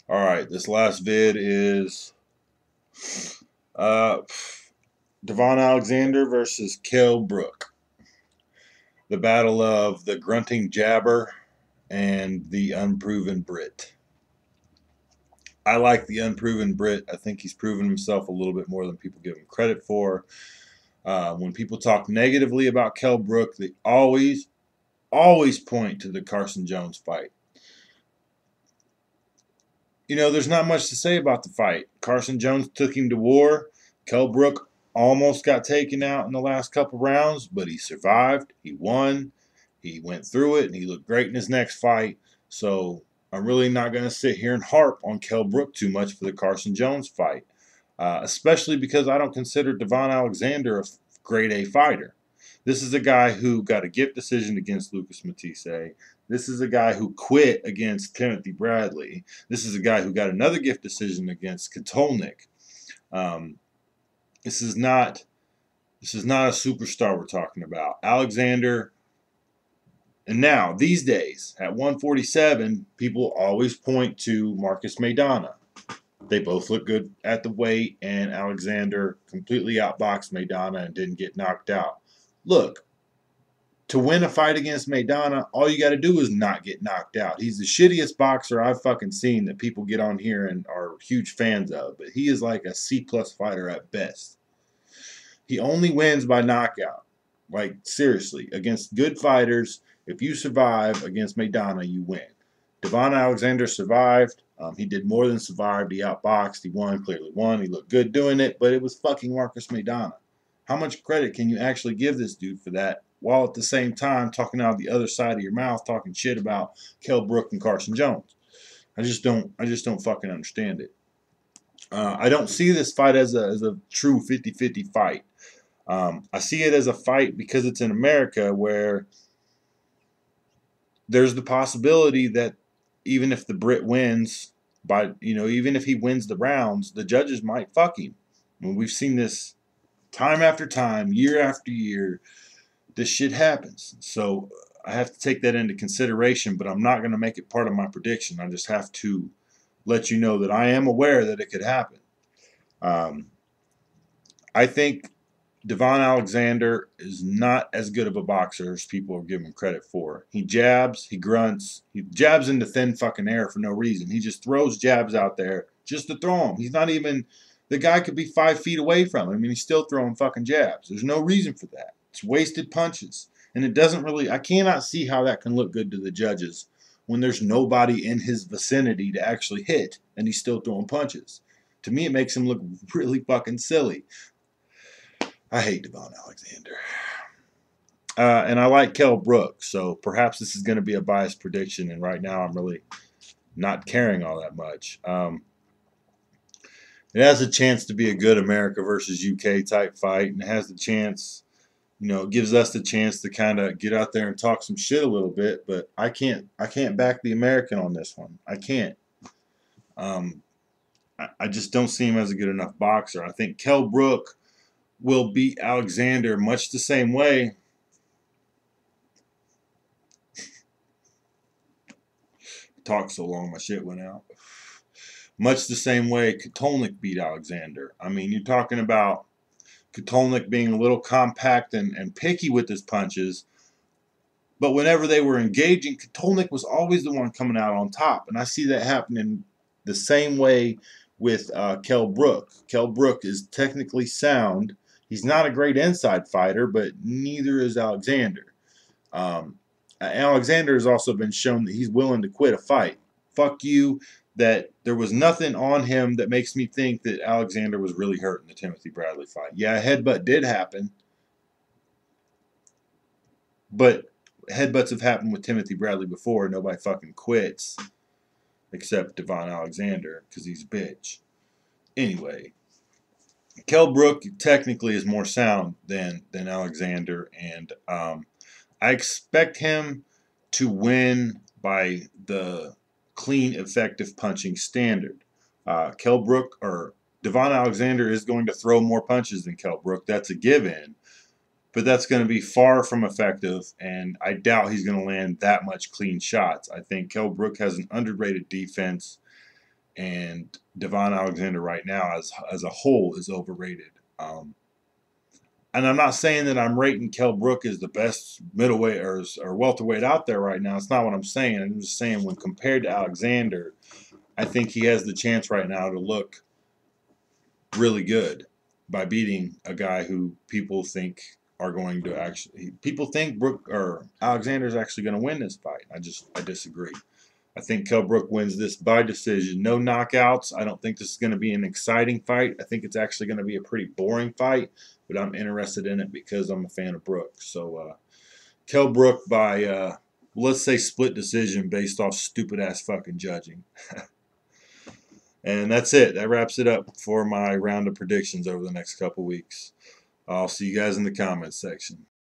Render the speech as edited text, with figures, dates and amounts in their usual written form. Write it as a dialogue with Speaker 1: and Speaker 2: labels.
Speaker 1: Alright, this last vid is uh, Devon Alexander versus Brook. The battle of the grunting jabber and the unproven Brit. I like the unproven Brit. I think he's proven himself a little bit more than people give him credit for. When people talk negatively about Brook, they always point to the Carson Jones fight. You know, there's not much to say about the fight. Carson Jones took him to war. Brook almost got taken out in the last couple rounds, but he survived. He won. He went through it, and he looked great in his next fight. So I'm really not going to sit here and harp on Brook too much for the Carson Jones fight, especially because I don't consider Devon Alexander a grade A fighter. This is a guy who got a gift decision against Lucas Matisse. This is a guy who quit against Timothy Bradley. This is a guy who got another gift decision against Katolnik. Um, this is not this is not a superstar we're talking about. Alexander, and now these days at 147, people always point to Marcus Maidana. They both look good at the weight, and Alexander completely outboxed Maidana and didn't get knocked out. Look, to win a fight against Maidana, all you got to do is not get knocked out. He's the shittiest boxer I've fucking seen that people get on here and are huge fans of, but he is like a C plus fighter at best. He only wins by knockout. Like, seriously, against good fighters, if you survive against Maidana, you win. Devon Alexander survived. He did more than survived. He outboxed. He won, clearly won. He looked good doing it, but it was fucking Marcus Maidana. How much credit can you actually give this dude for that, while at the same time talking out of the other side of your mouth, talking shit about Brook and Carson Jones? I just don't fucking understand it. I don't see this fight as a true 50-50 fight. I see it as a fight because it's in America, where there's the possibility that even if the Brit wins, even if he wins the rounds, the judges might fuck him. I mean, we've seen this time after time, year after year. This shit happens. So I have to take that into consideration, but I'm not going to make it part of my prediction. I just have to let you know that I am aware that it could happen. Um, I think Devon Alexander is not as good of a boxer as people are giving him credit for. He jabs, he grunts, he jabs into thin fucking air for no reason. He just throws jabs out there just to throw them. He's not even, the guy could be 5 feet away from him and he's still throwing fucking jabs. There's no reason for that. It's wasted punches. And it doesn't really, I cannot see how that can look good to the judges when there's nobody in his vicinity to actually hit and he's still throwing punches. To me, it makes him look really fucking silly. I hate Devon Alexander. And I like Brook, so perhaps this is going to be a biased prediction, and right now I'm really not caring all that much. It has a chance to be a good America versus UK type fight, and it has the chance, it gives us the chance to kind of get out there and talk some shit a little bit, but I can't back the American on this one. I can't. Um, I just don't see him as a good enough boxer. I think Brook will beat Alexander much the same way. Talked so long, my shit went out. Much the same way Katolnik beat Alexander. I mean, you're talking about Katolnik being a little compact and picky with his punches, but whenever they were engaging, Katolnik was always the one coming out on top. And I see that happening the same way with Brook. Brook is technically sound. He's not a great inside fighter, but neither is Alexander. Alexander has also been shown that he's willing to quit a fight. Fuck you, that there was nothing on him that makes me think that Alexander was really hurt in the Timothy Bradley fight. Yeah, a headbutt did happen, but headbutts have happened with Timothy Bradley before. Nobody fucking quits except Devon Alexander because he's a bitch. Anyway, Brook technically is more sound than Alexander, and I expect him to win by the clean, effective punching standard. Brook or Devon Alexander is going to throw more punches than Brook. That's a given. But that's going to be far from effective, and I doubt he's going to land that much clean shots. I think Brook has an underrated defense, And Devon Alexander right now, as a whole, is overrated. And I'm not saying that I'm rating Kell Brook as the best middleweight or welterweight out there right now. It's not what I'm saying. I'm just saying when compared to Alexander, I think he has the chance right now to look really good by beating a guy who people think are going to actually. People think Brook or Alexander is actually going to win this fight. I disagree. I think Kell Brook wins this by decision. No knockouts. I don't think this is going to be an exciting fight. I think it's actually going to be a pretty boring fight, but I'm interested in it because I'm a fan of Brook. So, Kell Brook by, let's say, split decision based off stupid-ass fucking judging. And that's it. That wraps it up for my round of predictions over the next couple weeks. I'll see you guys in the comments section.